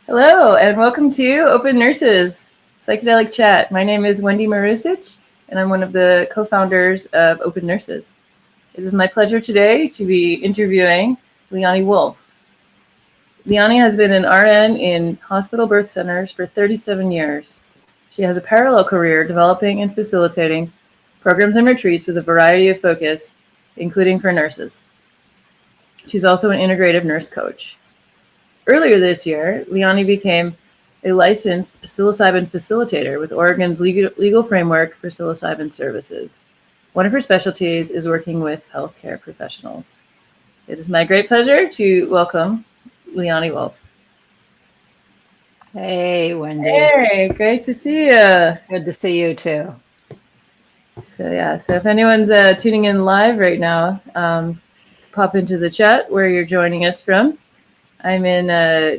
Hello, and welcome to Open Nurses Psychedelic Chat. My name is Wendy Marusic, and I'm one of the co-founders of Open Nurses. It is my pleasure today to be interviewing Leonie Wolff. Leonie has been an RN in hospital birth centers for 37 years. She has a parallel career developing and facilitating programs and retreats with a variety of focus, including for nurses. She's also an integrative nurse coach. Earlier this year, Leonie became a licensed psilocybin facilitator with Oregon's legal framework for psilocybin services. One of her specialties is working with healthcare professionals. It is my great pleasure to welcome Leonie Wolff. Hey, Wendy. Hey, great to see you. Good to see you too. So if anyone's tuning in live right now, pop into the chat where you're joining us from. I'm in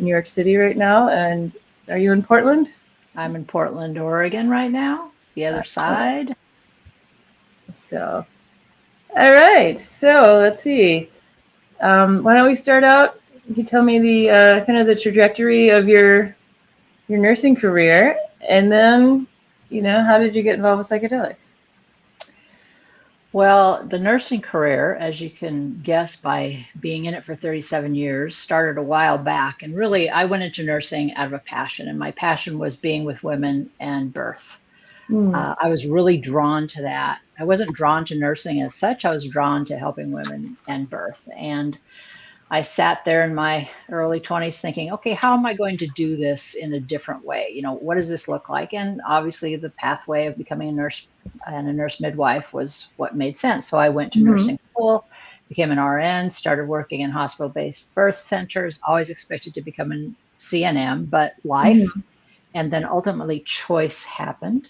New York City right now, and are you in Portland? I'm in Portland, Oregon right now, the other side. So, all right, so let's see. Why don't we start out? You can tell me the kind of the trajectory of your nursing career, and then, how did you get involved with psychedelics? Well, the nursing career, as you can guess by being in it for 37 years, started a while back. And really, I went into nursing out of a passion, and my passion was being with women and birth. I was really drawn to that. I wasn't drawn to nursing as such. I was drawn to helping women and birth. And I sat there in my early 20s thinking, okay, how am I going to do this in a different way? What does this look like? And obviously the pathway of becoming a nurse and a nurse midwife was what made sense. So I went to nursing school, became an RN, started working in hospital-based birth centers, always expected to become a CNM, but life and then ultimately choice happened.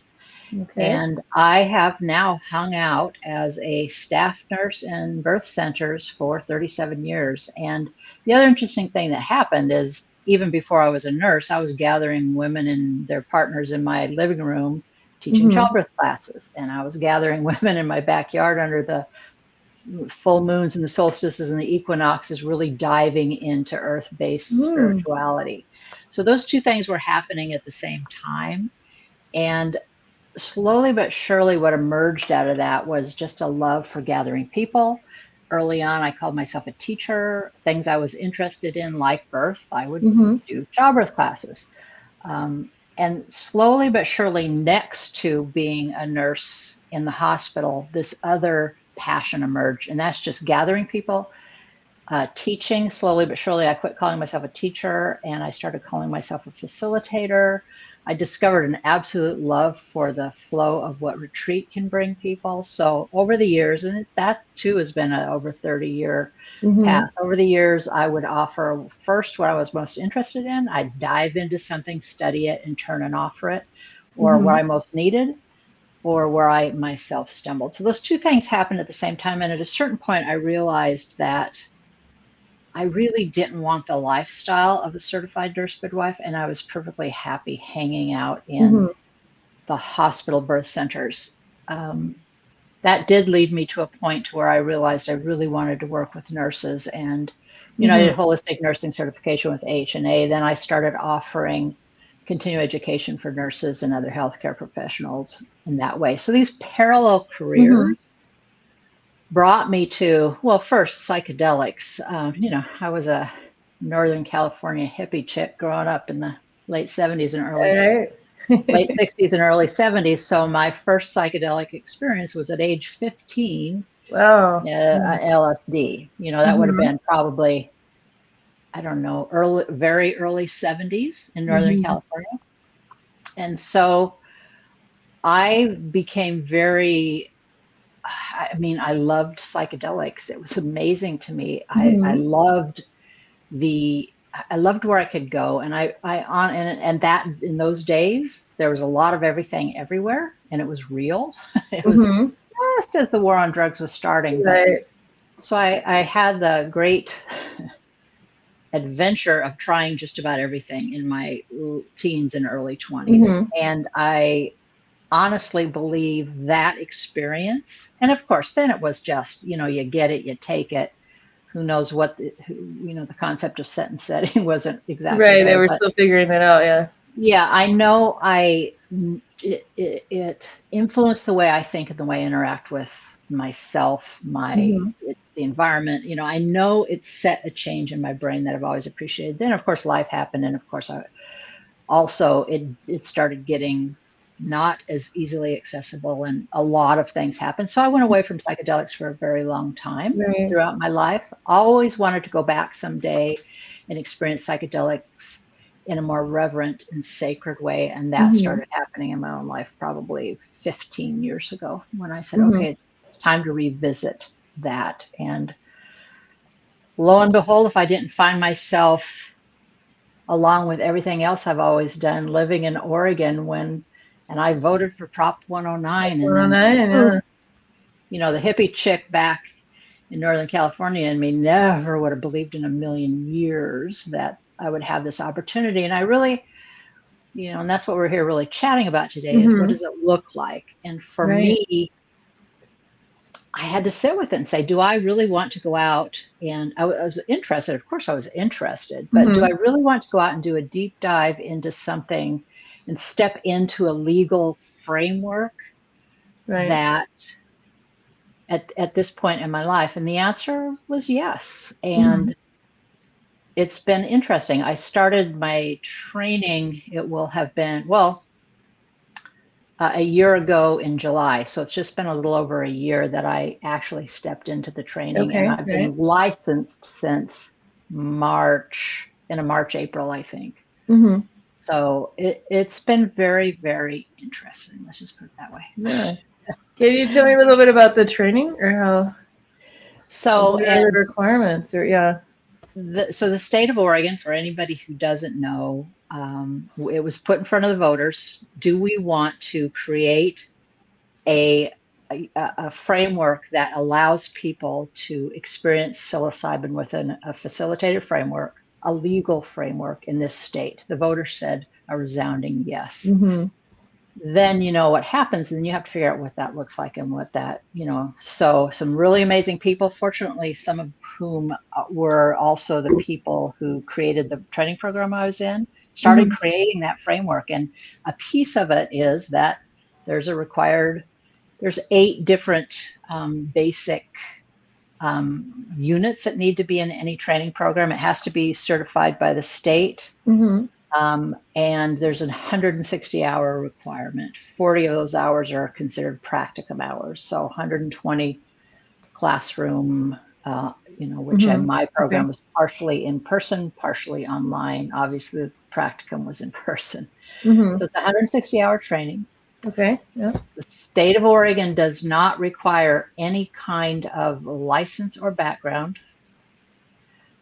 Okay. And I have now hung out as a staff nurse in birth centers for 37 years. And the other interesting thing that happened is even before I was a nurse, I was gathering women and their partners in my living room, teaching childbirth classes. And I was gathering women in my backyard under the full moons and the solstices and the equinoxes, really diving into earth-based spirituality. So those two things were happening at the same time. And slowly but surely what emerged out of that was just a love for gathering people. Early on, I called myself a teacher. Things I was interested in, like birth, I would do childbirth classes. And slowly but surely, next to being a nurse in the hospital, this other passion emerged, and that's just gathering people. Teaching, slowly but surely, I quit calling myself a teacher and I started calling myself a facilitator. I discovered an absolute love for the flow of what retreat can bring people. So over the years, and that too has been an over 30-year path. Over the years, I would offer first what I was most interested in. I'd dive into something, study it, and turn and offer it, or what I most needed, or where I myself stumbled. So those two things happened at the same time. And at a certain point, I realized that I really didn't want the lifestyle of a certified nurse midwife, and I was perfectly happy hanging out in the hospital birth centers. That did lead me to a point where I realized I really wanted to work with nurses, and I did holistic nursing certification with H&A. Then I started offering continuing education for nurses and other healthcare professionals in that way. So these parallel careers brought me to, well, first psychedelics. I was a Northern California hippie chick growing up in the late 70s and late 60s and early 70s. So my first psychedelic experience was at age 15. Wow. LSD. That would have been probably, I don't know, very early 70s in Northern California. And so I became I loved psychedelics. It was amazing to me. I loved where I could go. And and that in those days, there was a lot of everything everywhere, and it was real. It was just as the war on drugs was starting. Right. So I had the great adventure of trying just about everything in my teens and early 20s. And I honestly believe that experience, and of course, then it was just, you get it, you take it. who knows what, the concept of set and setting wasn't exactly Right. They there, were but still figuring that out. Yeah. yeah, I know it influenced the way I think and the way I interact with myself, Mhm. the environment. I know it set a change in my brain that I've always appreciated. Then, of course, life happened, and of course, it started getting not as easily accessible, and a lot of things happened. So I went away from psychedelics for a very long time Right. throughout my life. Always wanted to go back someday and experience psychedelics in a more reverent and sacred way. And that Mhm. started happening in my own life probably 15 years ago when I said, Mhm. okay, it's time to revisit that. And lo and behold, if I didn't find myself, along with everything else I've always done, living in Oregon and I voted for Prop 109, and then, 109. Yeah. the hippie chick back in Northern California and me never would have believed in a million years that I would have this opportunity. And I really, and that's what we're here really chatting about today, is what Mhm. does it look like? And for Right. me, I had to sit with it and say, do I really want to go out? And I was interested. Of course, I was interested, but do I Mhm. really want to go out and do a deep dive into something and step into a legal framework Right. that at this point in my life? And the answer was yes. Mhm. And it's been interesting. I started my training, it will have been, a year ago in July. So it's just been a little over a year that I actually stepped into the training, and Okay. I've Right. been licensed since March, April, I think. Mhm. So it's been very, very interesting. Let's just put it that way. Yeah. Can you tell me a little bit about the training, or how? So, What are the and requirements? Or yeah. the state of Oregon, for anybody who doesn't know, it was put in front of the voters. Do we want to create a, a framework that allows people to experience psilocybin within a facilitated framework, a legal framework in this state? The voters said a resounding yes. Mhm. Then what happens, and you have to figure out what that looks like and what that, so some really amazing people, fortunately, some of whom were also the people who created the training program I was in, started Mhm. creating that framework. And a piece of it is that there's 8 different basic units that need to be in any training program. It has to be certified by the state. Mhm. And there's a 160-hour requirement. 40 of those hours are considered practicum hours. So 120 classroom, which in Mhm. my Okay. program was partially in person, partially online. Obviously, the practicum was in person. Mhm. So it's a 160-hour training. Okay. Yeah. The state of Oregon does not require any kind of license or background.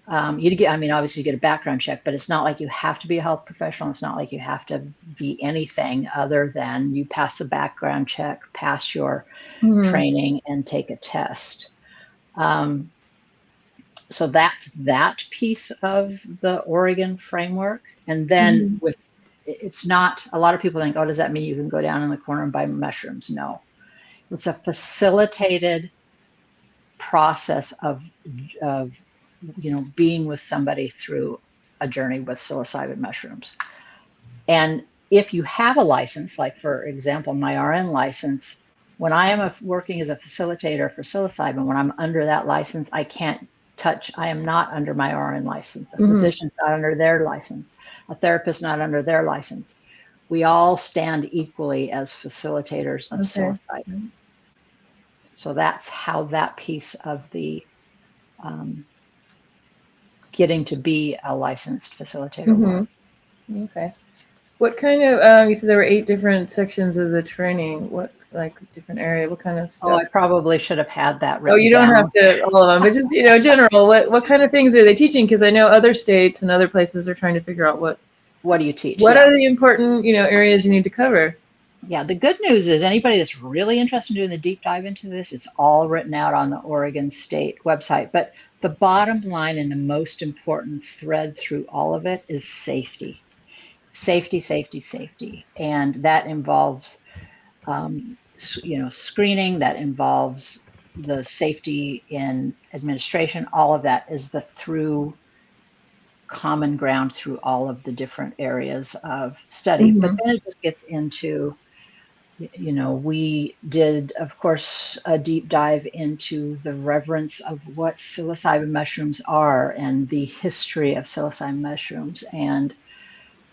Obviously you get a background check, but it's not like you have to be a health professional. It's not like you have to be anything other than you pass the background check, pass your Mhm. training, and take a test. So that's that piece of the Oregon framework. And then Mhm. it's not, a lot of people think, oh, does that mean you can go down in the corner and buy mushrooms? No. It's a facilitated process of being with somebody through a journey with psilocybin mushrooms. And if you have a license, like for example, my RN license, when I am working as a facilitator for psilocybin, when I'm under that license, I am not under my RN license. A Mhm. physician's not under their license. A therapist not under their license. We all stand equally as facilitators of Okay. psilocybin. So that's how that piece of the getting to be a licensed facilitator works. Mhm. Okay. What kind of? You said there were 8 different sections of the training. What, like, different area? What kind of Oh, I stuff? probably should have had that Oh, written you don't have down. to all of them, but just general. What kind of things are they teaching? Because I know other states and other places are trying to figure out What do you teach? what Yeah. are the important areas you need to cover. Yeah. The good news is anybody that's really interested in doing the deep dive into this, it's all written out on the Oregon State website. But the bottom line and the most important thread through all of it is safety. Safety, safety, safety. And that involves, screening, that involves the safety in administration, all of that is the through common ground through all of the different areas of study. But then it just gets into, we did, of course, a deep dive into the reverence of what psilocybin mushrooms are and the history of psilocybin mushrooms, and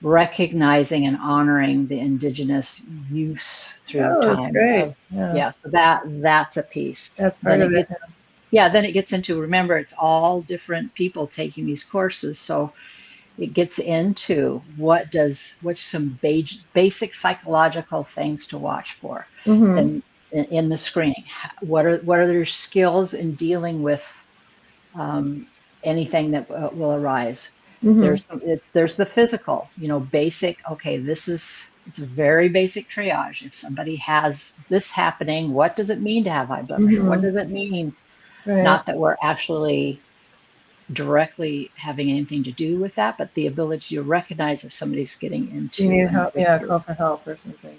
recognizing and honoring the indigenous use through Oh, that's time. great. So that's a piece. That's part of it. Then it gets into, remember, it's all different people taking these courses. So it gets into what's some basic psychological things to watch for in the screening. What are their skills in dealing with anything that will arise? There's the physical, basic. Okay, it's a very basic triage. If somebody has this happening, what does it mean to have high blood pressure? What does it mean? Right. Not that we're actually directly having anything to do with that, but the ability to recognize if somebody's getting into, you need help, call for help or something.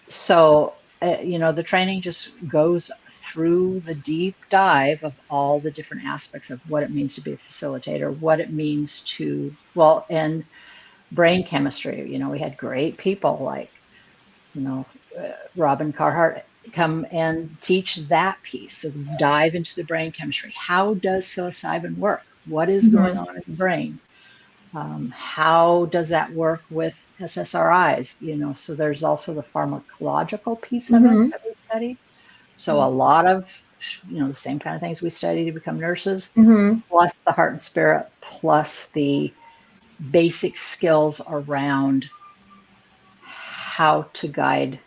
So the training just goes through the deep dive of all the different aspects of what it means to be a facilitator, what it means to, and brain chemistry. We had great people like Robin Carhart come and teach that piece. So dive into the brain chemistry. How does psilocybin work? What is going on in the brain? How does that work with SSRIs? So there's also the pharmacological piece of it that we study. So a lot of, the same kind of things we study to become nurses, plus the heart and spirit, plus the basic skills around how to guide,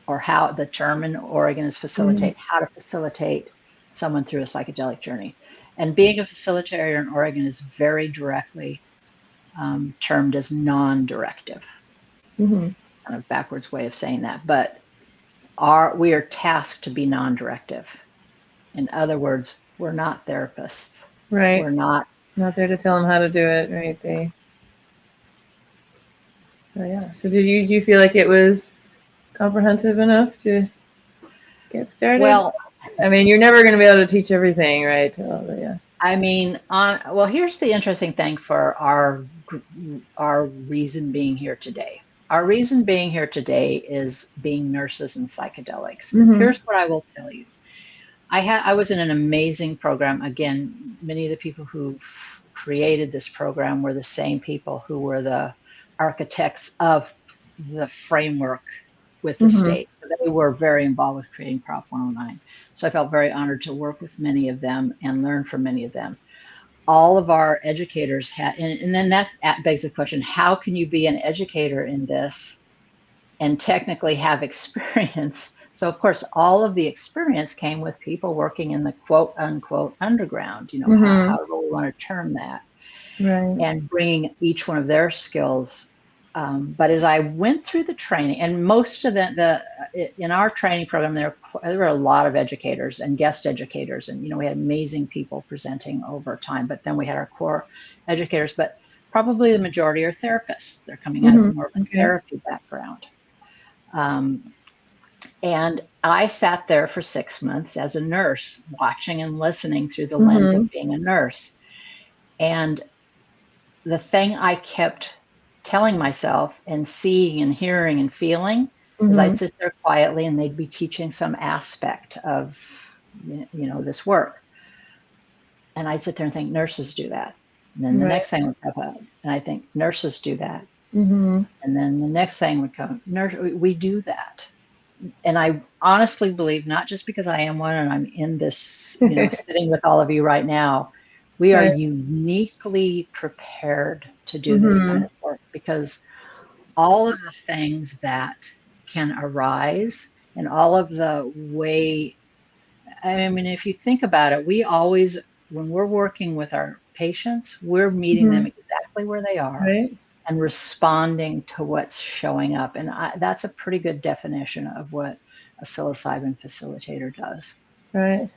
or how the term in Oregon is facilitate, how to facilitate someone through a psychedelic journey. And being a facilitator in Oregon is very directly termed as non-directive. Kind of backwards way of saying that, but we are tasked to be non-directive. In other words, we're not therapists. Right. We're not there to tell them how to do it. Right. So do you feel like it was comprehensive enough to get started? Well, I mean, you're never going to be able to teach everything, right? I mean, here's the interesting thing for our reason being here today. Our reason being here today is being nurses and psychedelics. Here's what I will tell you. I was in an amazing program. Again, many of the people who created this program were the same people who were the architects of the framework with the state. So they were very involved with creating Prop 109. So I felt very honored to work with many of them and learn from many of them. All of our educators had, and then that begs the question, how can you be an educator in this and technically have experience? So of course, all of the experience came with people working in the quote unquote underground, however we want to term that, and bringing each one of their skills. But as I went through the training, and most of in our training program, there were a lot of educators and guest educators, and we had amazing people presenting over time. But then we had our core educators, but probably the majority are therapists. They're coming out of more of a therapy background. And I sat there for 6 months as a nurse, watching and listening through the lens of being a nurse. And the thing I kept telling myself and seeing and hearing and feeling is I'd sit there quietly and they'd be teaching some aspect of, this work. And I'd sit there and think, nurses do that. And then the next thing would come up, and I think, nurses do that. And then the next thing would come, we do that. And I honestly believe, not just because I am one and I'm in this, sitting with all of you right now, we are uniquely prepared to do this kind of work, because all of the things that can arise and all of the way, I mean, if you think about it, we always, when we're working with our patients, we're meeting them exactly where they are and responding to what's showing up. And that's a pretty good definition of what a psilocybin facilitator does. Right.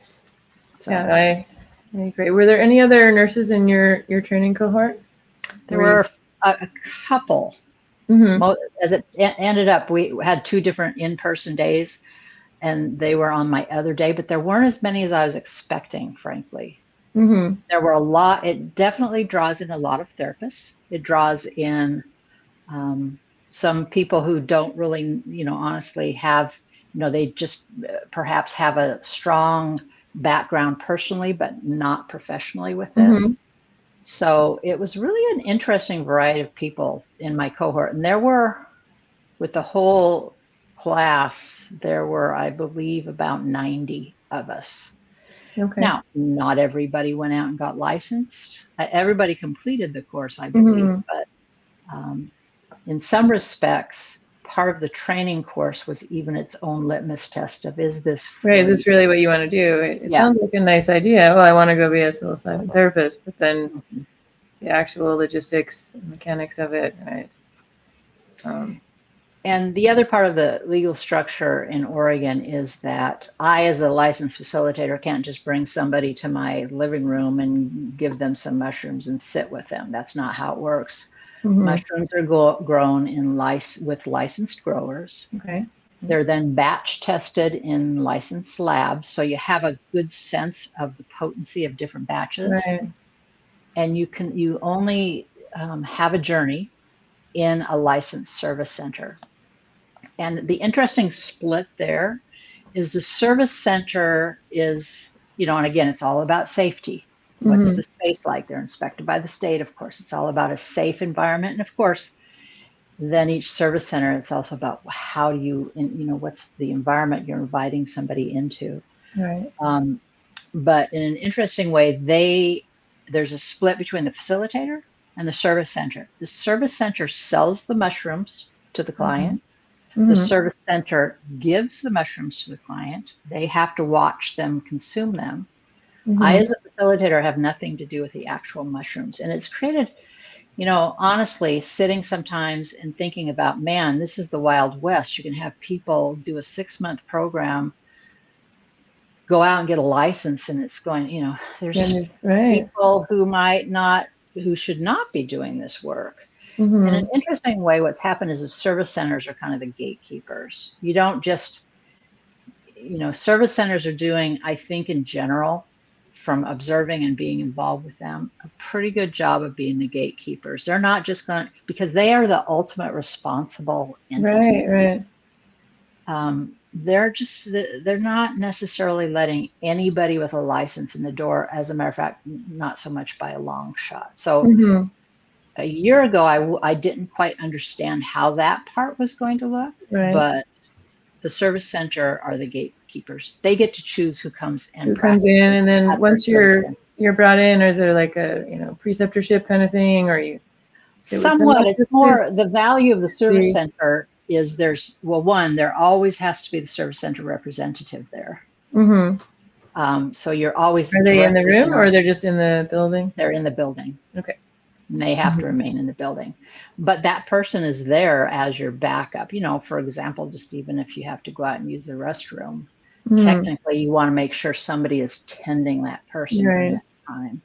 So, I agree. Were there any other nurses in your training cohort? There were a couple. As it ended up, we had 2 different in-person days. and they were on my other day, but there weren't as many as I was expecting, frankly. Mm-hmm. There were a lot. It definitely draws in a lot of therapists. It draws in some people who don't really, honestly have, they just perhaps have a strong background personally, but not professionally with this. Mm-hmm. So it was really an interesting variety of people in my cohort. And there were, with the whole class, there were, I believe, about 90 of us. Okay. Now, not everybody went out and got licensed. Everybody completed the course, I believe, Mm-hmm. but in some respects, part of the training course was even its own litmus test of, is this Right. Is this really what you want to do? It sounds like a nice idea. Well, I want to go be a psilocybin therapist, but then the actual logistics and mechanics of it, right? And the other part of the legal structure in Oregon is that I, as a licensed facilitator, can't just bring somebody to my living room and give them some mushrooms and sit with them. That's not how it works. Mm-hmm. Mushrooms are grown with licensed growers. Okay. They're then batch tested in licensed labs, so you have a good sense of the potency of different batches. Right. And you only have a journey in a licensed service center. And the interesting split there is the service center is, and again, it's all about safety. What's Mm-hmm. the space like? They're inspected by the state, of course. It's all about a safe environment. And of course, then each service center, it's also about how do you, what's the environment you're inviting somebody into. Right. But in an interesting way, there's a split between the facilitator and the service center. The service center sells the mushrooms to the client. Mm-hmm. The service center gives the mushrooms to the client. They have to watch them consume them. Mm-hmm. I, as a facilitator, have nothing to do with the actual mushrooms. And it's created, honestly, sitting sometimes and thinking about, man, this is the Wild West. You can have people do a 6-month program, go out and get a license, and it's going, there's people who should not be doing this work. Mm-hmm. In an interesting way, what's happened is the service centers are kind of the gatekeepers. You don't just, service centers are doing, I think in general, from observing and being involved with them, a pretty good job of being the gatekeepers. They're not just going to, because they are the ultimate responsible entity. Right. They're not necessarily letting anybody with a license in the door. As a matter of fact, not so much by a long shot. So Mm-hmm. a year ago, I didn't quite understand how that part was going to look, but the service center are the gatekeepers. They get to choose who comes in. And then once you're brought in, or is there like a preceptorship kind of thing, or you? Somewhat. It's more the value of the service center is there always has to be the service center representative there. Mm-hmm. So you're always. Are they in the room, or they're just in the building? They're in the building. Okay. And they have to remain in the building. But that person is there as your backup. For example, just even if you have to go out and use the restroom, technically you want to make sure somebody is tending that person during that time.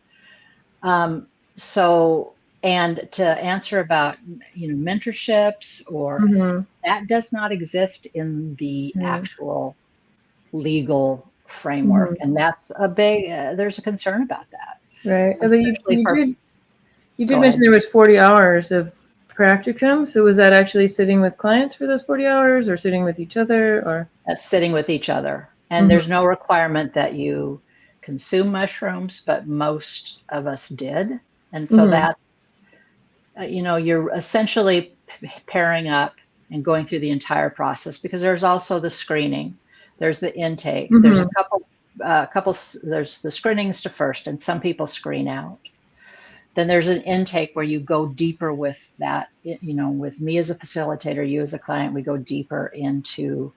And to answer about, mentorships or that does not exist in the actual legal framework. And that's a big, there's a concern about that. Right. You did mention there was 40 hours of practicum. So was that actually sitting with clients for those 40 hours or sitting with each other, or? That's sitting with each other. And there's no requirement that you consume mushrooms, but most of us did. And so that's, you're essentially pairing up and going through the entire process, because there's also the screening. There's the intake. There's a couple, there's the screenings to first, and some people screen out. Then there's an intake where you go deeper with that, with me as a facilitator, you as a client, we go deeper into,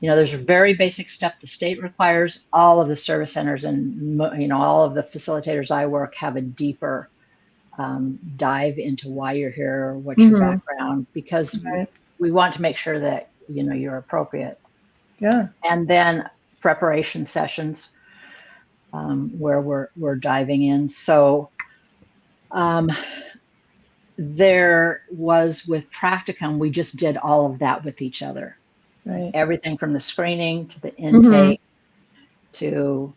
there's a very basic step the state requires. All of the service centers and, all of the facilitators I work have a deeper dive into why you're here, what's your background, because we want to make sure that, you're appropriate. Yeah. And then preparation sessions where we're diving in. So, there was with practicum, we just did all of that with each other. Right. Everything from the screening to the intake to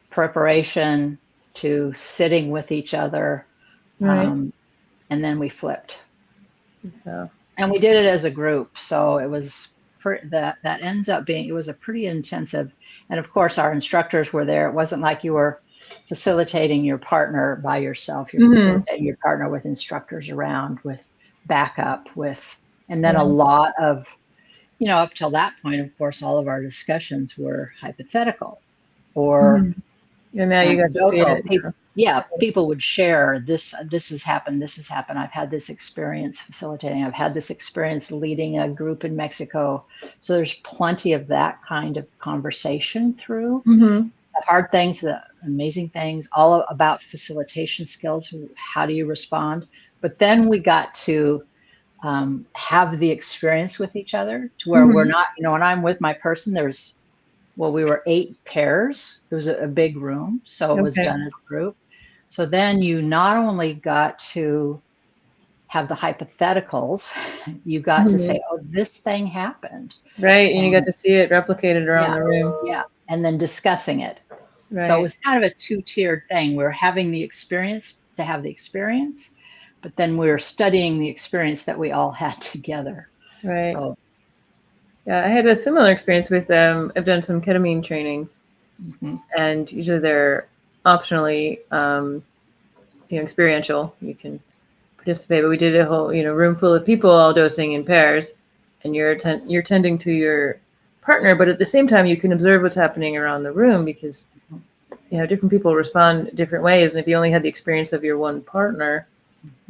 preparation to sitting with each other. Right. And then we flipped. So. And we did it as a group. So it was that ends up being, it was a pretty intensive. And of course, our instructors were there. It wasn't like you were facilitating your partner by yourself. You're facilitating your partner with instructors around, with backup, and then a lot of, up till that point, of course, all of our discussions were hypothetical or and now you got to see it. People would share this has happened. I've had this experience facilitating. I've had this experience leading a group in Mexico. So there's plenty of that kind of conversation through the hard things, the amazing things, all about facilitation skills. How do you respond? But then we got to have the experience with each other to where we're not, when I'm with my person, we were 8 pairs. It was a big room, so it was done as a group. So then you not only got to have the hypotheticals, you got to say, oh, this thing happened. Right, and you got to see it replicated around the room. Yeah, and then discussing it. Right. So it was kind of a 2-tiered thing. We're having the experience to have the experience, but then we're studying the experience that we all had together. Right. So, yeah, I had a similar experience with I've done some ketamine trainings, and usually they're optionally, experiential. You can participate, but we did a whole, room full of people all dosing in pairs, and you're tending to your partner, but at the same time, you can observe what's happening around the room because, different people respond different ways, and if you only had the experience of your one partner,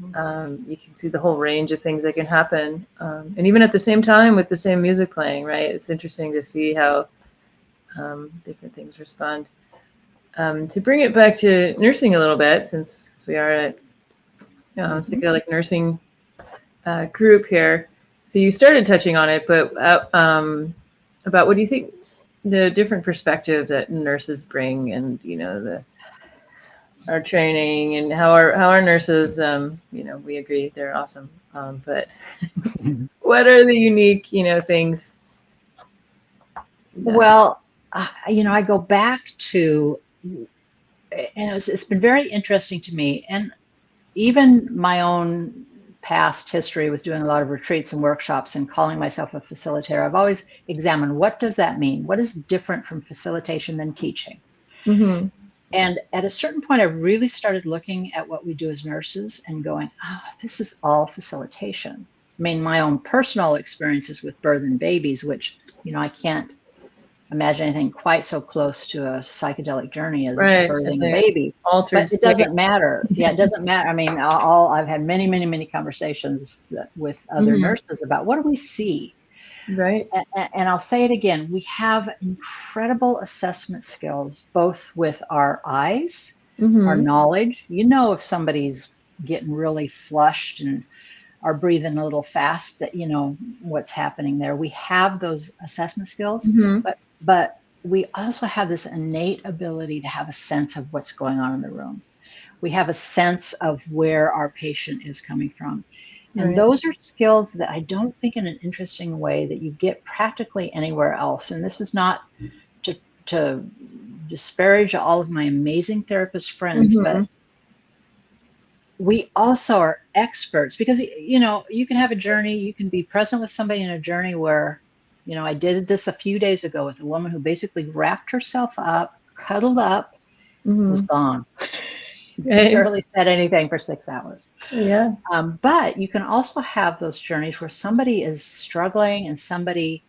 you can see the whole range of things that can happen. And even at the same time with the same music playing, right? It's interesting to see how different things respond. To bring it back to nursing a little bit, since we are at psychedelic nursing group here. So you started touching on it, but about what do you think the different perspective that nurses bring and, our training and how our nurses, we agree they're awesome. But what are the unique, things? Well, I go back to, and it's been very interesting to me, and even my own past history with doing a lot of retreats and workshops and calling myself a facilitator. I've always examined, what does that mean? What is different from facilitation than teaching? And at a certain point, I really started looking at what we do as nurses and going, this is all facilitation. I mean, my own personal experiences with birth and babies, which, I can't imagine anything quite so close to a psychedelic journey as birthing a baby. But it doesn't matter. Yeah, it doesn't matter. I mean, I've had many, many, many conversations with other nurses about what do we see? Right. And I'll say it again, we have incredible assessment skills, both with our eyes, our knowledge. If somebody's getting really flushed and are breathing a little fast, that what's happening there. We have those assessment skills, but we also have this innate ability to have a sense of what's going on in the room. We have a sense of where our patient is coming from. And those are skills that I don't think in an interesting way that you get practically anywhere else. And this is not to disparage all of my amazing therapist friends, but we also are experts because, you can have a journey, you can be present with somebody in a journey where, I did this a few days ago with a woman who basically wrapped herself up, cuddled up, was gone. Barely said anything for 6 hours. Yeah. But you can also have those journeys where somebody is struggling and somebody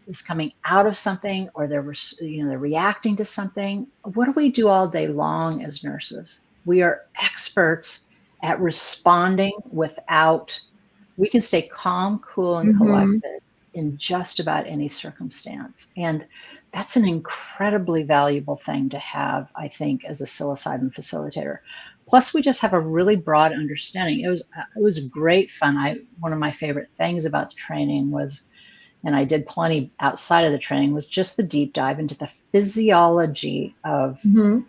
is coming out of something, or they're reacting to something. What do we do all day long as nurses? We are experts at responding we can stay calm, cool, and collected in just about any circumstance. And that's an incredibly valuable thing to have, I think, as a psilocybin facilitator. Plus, we just have a really broad understanding. It was great fun. One of my favorite things about the training was, and I did plenty outside of the training, was just the deep dive into the physiology of, the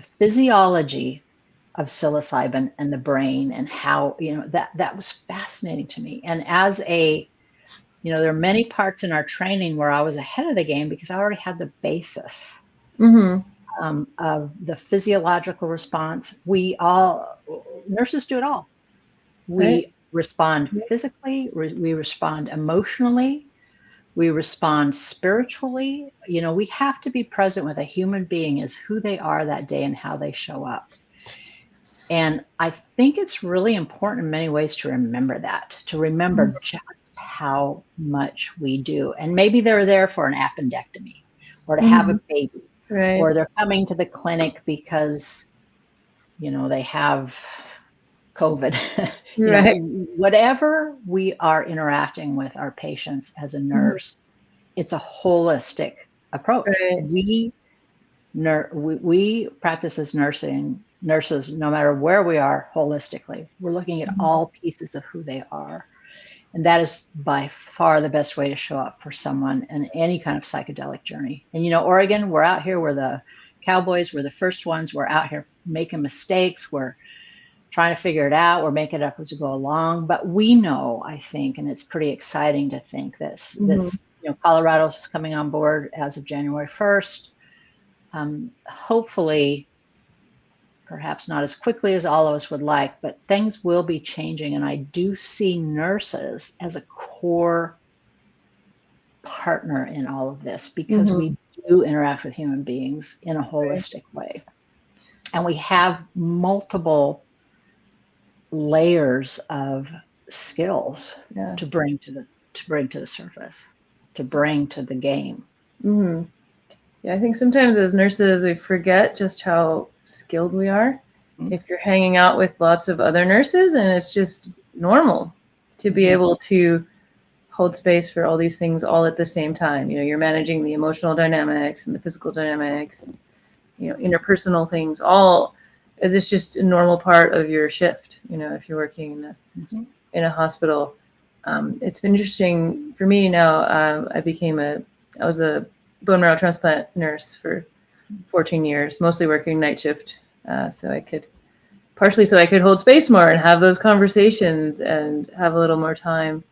physiology of psilocybin and the brain, and how, that was fascinating to me. And as a there are many parts in our training where I was ahead of the game because I already had the basis of the physiological response. Nurses do it all. We respond physically, we respond emotionally, we respond spiritually. We have to be present with a human being as who they are that day and how they show up. And I think it's really important in many ways to remember that, to remember just how much we do. And maybe they're there for an appendectomy or to have a baby, or they're coming to the clinic because, they have COVID. Whatever we are interacting with our patients as a nurse, it's a holistic approach. We practice as nurses, no matter where we are, holistically. We're looking at all pieces of who they are. And that is by far the best way to show up for someone in any kind of psychedelic journey. And, Oregon, we're out here, we're the cowboys, we're the first ones, we're out here making mistakes, we're trying to figure it out, we're making it up as we go along. But we know, I think, and it's pretty exciting to think this, Colorado's coming on board as of January 1st. Hopefully, perhaps not as quickly as all of us would like, but things will be changing. And I do see nurses as a core partner in all of this because we do interact with human beings in a holistic way. And we have multiple layers of skills to bring to the surface, to bring to the game. Yeah, I think sometimes as nurses, we forget just how skilled we are. If you're hanging out with lots of other nurses, and it's just normal to be able to hold space for all these things all at the same time. You're managing the emotional dynamics and the physical dynamics and, interpersonal things, all. It's just a normal part of your shift, if you're working in a hospital. It's been interesting for me now. I was a bone marrow transplant nurse for 14 years, mostly working night shift. So I could hold space more and have those conversations and have a little more time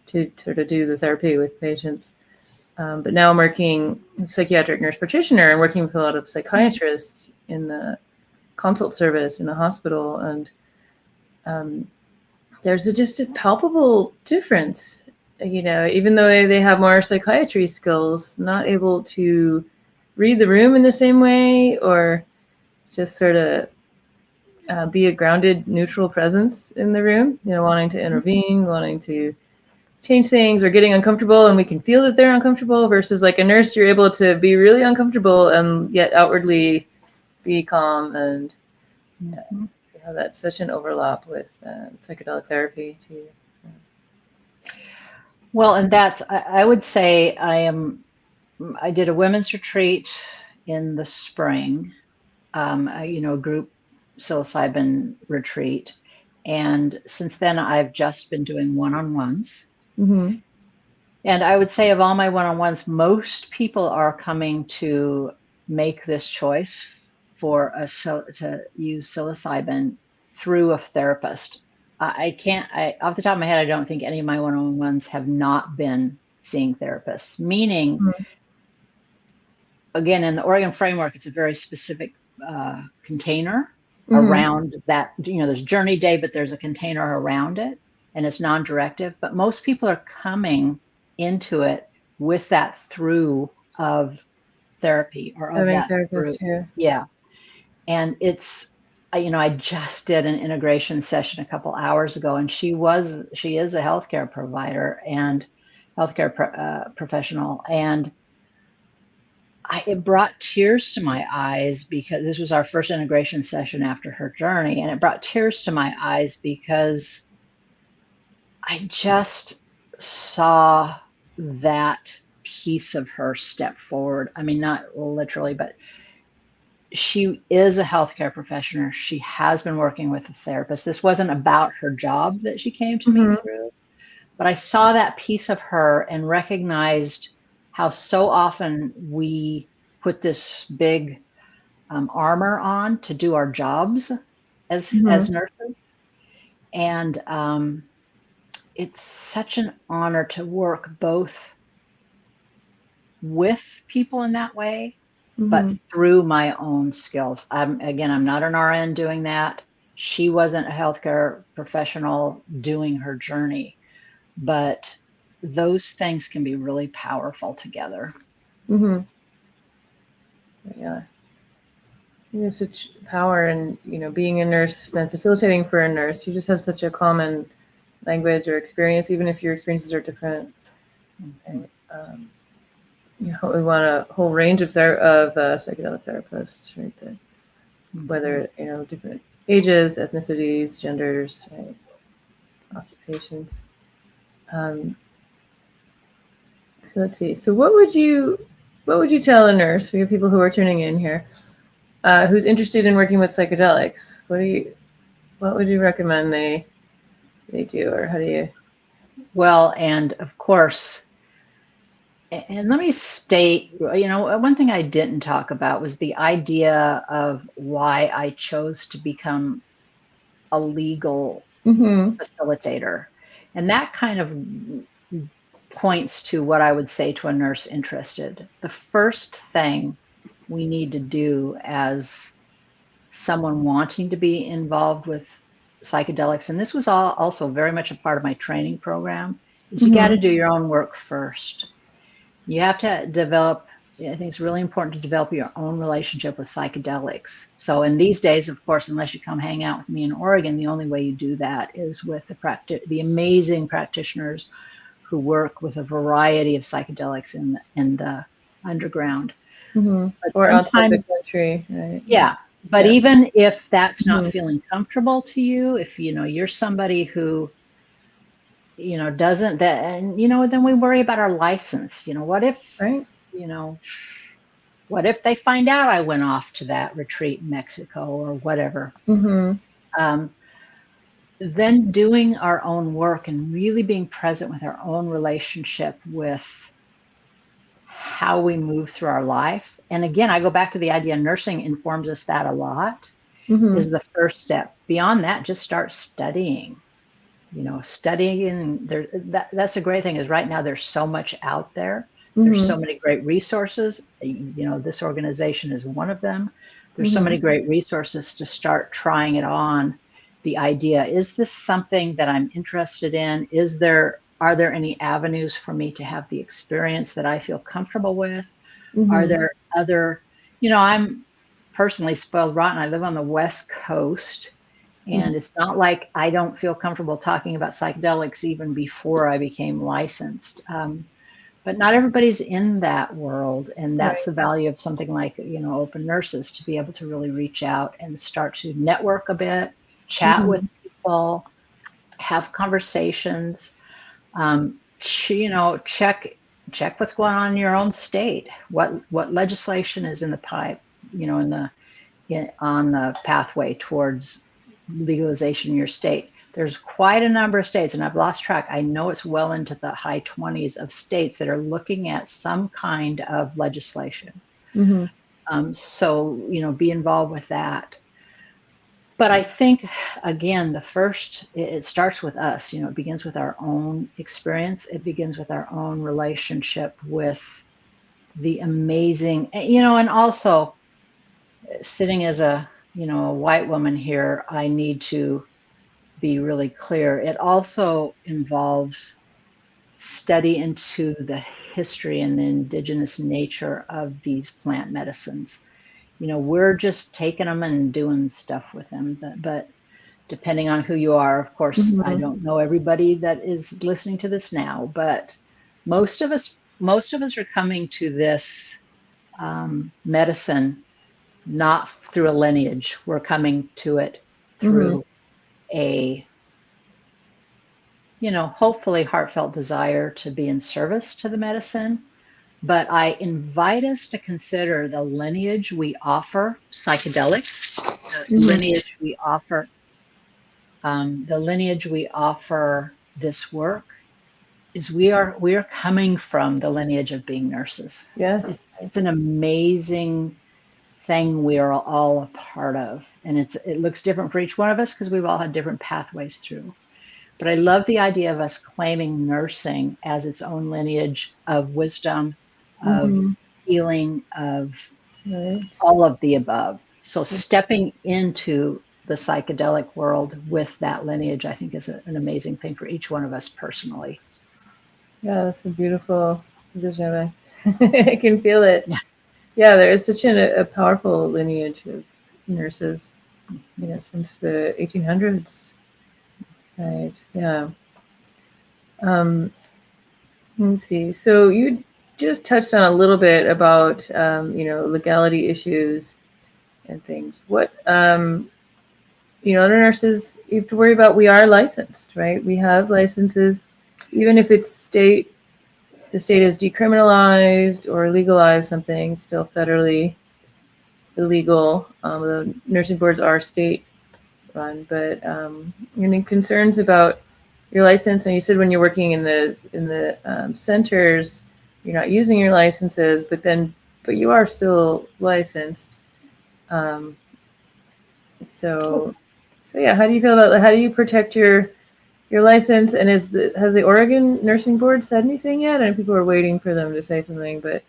to sort of do the therapy with patients. But now I'm working as psychiatric nurse practitioner and working with a lot of psychiatrists in the consult service in the hospital. And there's just a palpable difference, even though they have more psychiatry skills, not able to read the room in the same way or just sort of be a grounded, neutral presence in the room, wanting to intervene, wanting to change things or getting uncomfortable, and we can feel that they're uncomfortable, versus like a nurse, you're able to be really uncomfortable and yet outwardly be calm. And see how that's such an overlap with psychedelic therapy too. Well, and I would say I did a women's retreat in the spring, a group psilocybin retreat. And since then, I've just been doing one-on-ones. And I would say of all my one-on-ones, most people are coming to make this choice to use psilocybin through a therapist. Off the top of my head, I don't think any of my one-on-ones have not been seeing therapists, meaning, again, in the Oregon framework, it's a very specific container around that. There's journey day, but there's a container around it, and it's non-directive. But most people are coming into it with that through of therapy or of that through. Too. Yeah. And it's, I just did an integration session a couple hours ago, and she is a healthcare provider and healthcare professional. And it brought tears to my eyes because this was our first integration session after her journey. And it brought tears to my eyes because I just saw that piece of her step forward. I mean, not literally, but she is a healthcare professional. She has been working with a therapist. This wasn't about her job that she came to me through, but I saw that piece of her and recognized how so often we put this big armor on to do our jobs as nurses. And it's such an honor to work both with people in that way, but through my own skills. I'm not an RN doing that. She wasn't a healthcare professional doing her journey, but those things can be really powerful together. Yeah. There's such power in, being a nurse and facilitating for a nurse. You just have such a common language or experience, even if your experiences are different. And, we want a whole range of psychedelic therapists, right? That, whether, different ages, ethnicities, genders, right? Occupations. So let's see. So what would you tell a nurse? We have people who are tuning in here, who's interested in working with psychedelics. What would you recommend they do, or how do you? Well, and of course, and let me state, one thing I didn't talk about was the idea of why I chose to become a legal facilitator. And that kind of points to what I would say to a nurse interested. The first thing we need to do as someone wanting to be involved with psychedelics, and this was also very much a part of my training program, is you got to do your own work first. You have to develop, I think it's really important to develop your own relationship with psychedelics. So in these days, of course, unless you come hang out with me in Oregon, the only way you do that is with the amazing practitioners who work with a variety of psychedelics in the underground. Or outside the country, right? Yeah. But even if that's not feeling comfortable to you, if you're somebody who doesn't, that, and then we worry about our license. What if, right? What if they find out I went off to that retreat in Mexico or whatever? Then doing our own work and really being present with our own relationship with how we move through our life. And again, I go back to the idea nursing informs us that a lot, is the first step. Beyond that, just start studying. Studying, that's a great thing, is right now there's so much out there. There's so many great resources. This organization is one of them. There's so many great resources to start trying it on. The idea, is this something that I'm interested in? Are there any avenues for me to have the experience that I feel comfortable with? Are there other, I'm personally spoiled rotten. I live on the West Coast. And it's not like I don't feel comfortable talking about psychedelics even before I became licensed. But not everybody's in that world. And that's the value of something like, Open Nurses, to be able to really reach out and start to network a bit, chat with people, have conversations, check what's going on in your own state. What legislation is in the pipe, on the pathway towards legalization in your state. There's quite a number of states, and I've lost track. I know it's well into the high 20s of states that are looking at some kind of legislation. So, be involved with that. But I think, again, it starts with us. It begins with our own experience. It begins with our own relationship with the amazing, and also sitting as a white woman here, I need to be really clear. It also involves study into the history and the indigenous nature of these plant medicines. We're just taking them and doing stuff with them, but depending on who you are, of course, I don't know everybody that is listening to this now, but most of us are coming to this medicine not through a lineage. We're coming to it through a, hopefully heartfelt desire to be in service to the medicine. But I invite us to consider the lineage we offer psychedelics, the lineage we offer this work, is we are coming from the lineage of being nurses. Yes. It's an amazing thing we are all a part of. And it looks different for each one of us because we've all had different pathways through. But I love the idea of us claiming nursing as its own lineage of wisdom, of healing, of all of the above. So stepping into the psychedelic world with that lineage, I think, is an amazing thing for each one of us personally. Yeah, that's a beautiful vision. I can feel it. Yeah, there is such a powerful lineage of nurses, since the 1800s. Right. Yeah. Let's see. So you just touched on a little bit about, legality issues and things. What, other nurses you have to worry about, we are licensed, right? We have licenses, even if it's the state has decriminalized or legalized something, still federally illegal. The nursing boards are state run, but any concerns about your license? And you said when you're working in the centers, you're not using your licenses, but you are still licensed. So yeah, how do you feel about that? How do you protect your license? And has the Oregon Nursing Board said anything yet? And people are waiting for them to say something, but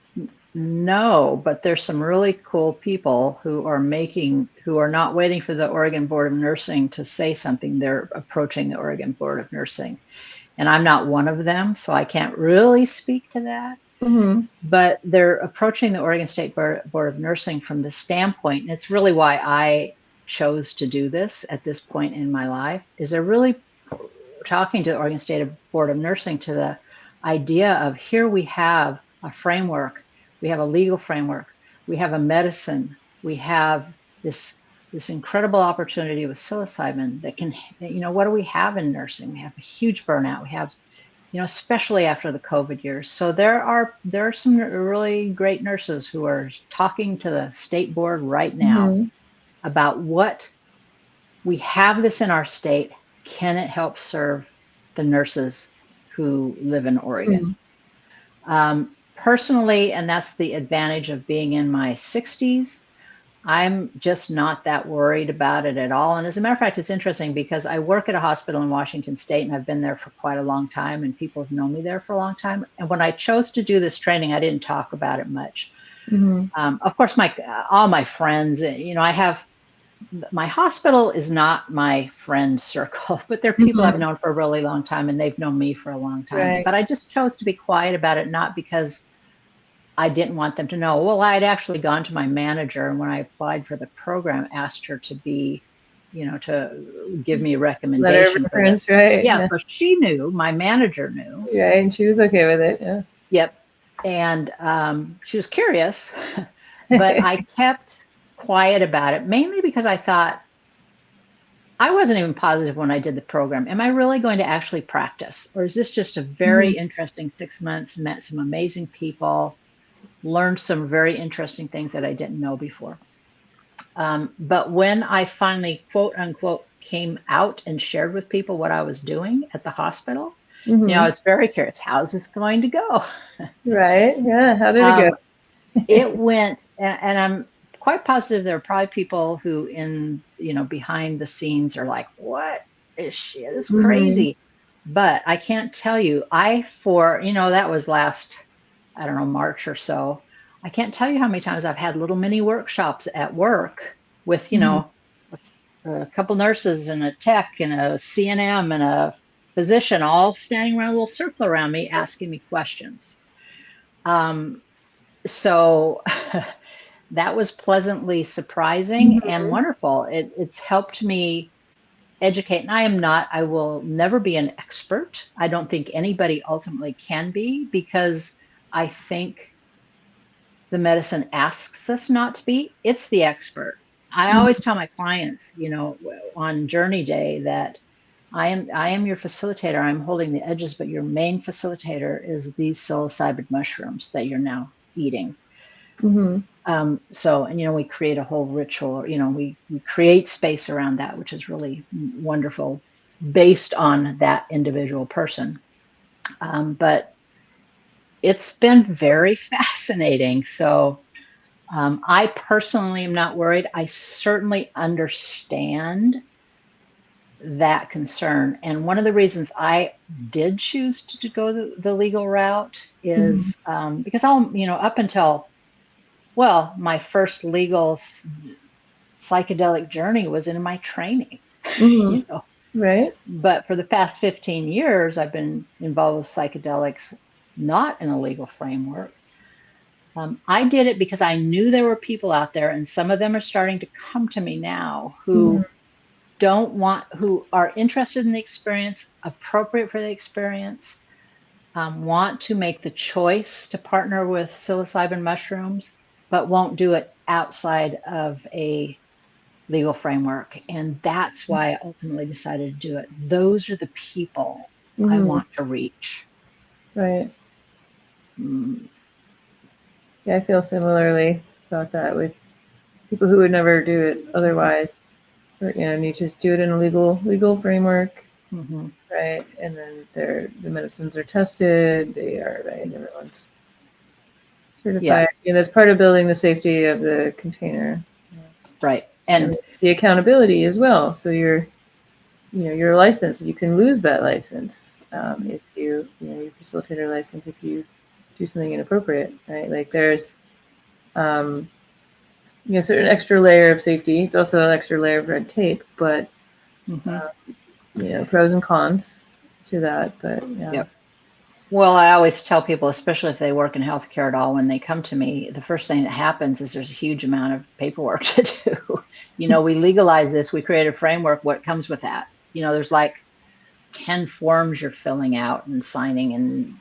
no, but there's some really cool people who are not waiting for the Oregon Board of Nursing to say something. They're approaching the Oregon Board of Nursing. And I'm not one of them, so I can't really speak to that. But they're approaching the Oregon State Board of Nursing from the standpoint, and it's really why I chose to do this at this point in my life, is they're really talking to the Oregon State Board of Nursing to the idea of, here we have a framework, we have a legal framework, we have a medicine, we have this incredible opportunity with psilocybin that can, what do we have in nursing? We have a huge burnout. We have, especially after the COVID years. So there are some really great nurses who are talking to the state board right now about what we have this in our state. Can it help serve the nurses who live in Oregon? Personally, and that's the advantage of being in my 60s, I'm just not that worried about it at all. And as a matter of fact, it's interesting because I work at a hospital in Washington State, and I've been there for quite a long time, and people have known me there for a long time. And when I chose to do this training, I didn't talk about it much. Of course, all my friends, I have, my hospital is not my friend circle, but they're people I've known for a really long time, and they've known me for a long time. Right. But I just chose to be quiet about it, not because I didn't want them to know. Well, I had actually gone to my manager, and when I applied for the program, asked her to be, to give me a recommendation. Letter of reference, right? Yeah, so she knew, my manager knew. Yeah, and she was okay with it, yeah. Yep. And she was curious, but I kept quiet about it, mainly because I thought, I wasn't even positive when I did the program. Am I really going to actually practice? Or is this just a very interesting 6 months, met some amazing people, learned some very interesting things that I didn't know before. But when I finally, quote unquote, came out and shared with people what I was doing at the hospital, I was very curious, how's this going to go? Right, yeah, how did it go? It went, and I'm quite positive there are probably people who behind the scenes are like, what is she? This is crazy. But I can't tell you, that was last, I don't know, March or so. I can't tell you how many times I've had little mini workshops at work with, a couple nurses and a tech and a CNM and a physician all standing around a little circle around me, asking me questions. So that was pleasantly surprising and wonderful. It's helped me educate. And I will never be an expert. I don't think anybody ultimately can be, because I think the medicine asks us not to be. It's the expert. I always tell my clients, on Journey Day, that I am your facilitator. I'm holding the edges, but your main facilitator is these psilocybin mushrooms that you're now eating. We create a whole ritual, we create space around that, which is really wonderful based on that individual person. But it's been very fascinating. So I personally am not worried. I certainly understand that concern. And one of the reasons I did choose to go the legal route is because up until, well, my first legal psychedelic journey was in my training, Right. But for the past 15 years, I've been involved with psychedelics, not in a legal framework. I did it because I knew there were people out there, and some of them are starting to come to me now who who are interested in the experience, appropriate for the experience, want to make the choice to partner with psilocybin mushrooms, but won't do it outside of a legal framework. And that's why I ultimately decided to do it. Those are the people I want to reach. Right. Yeah, I feel similarly about that with people who would never do it otherwise. So, and you just do it in a legal framework, right? And then the medicines are tested. They are, right, and everyone's certified. And that's part of building the safety of the container. Right. And it's the accountability as well. So you're licensed. You can lose that license if your facilitator license if you do something inappropriate, right? Like there's certain extra layer of safety. It's also an extra layer of red tape, but pros and cons to that. But yeah. Yep. Well, I always tell people, especially if they work in healthcare at all, when they come to me, the first thing that happens is there's a huge amount of paperwork to do. We legalize this, we create a framework. What comes with that? There's like 10 forms you're filling out and signing, and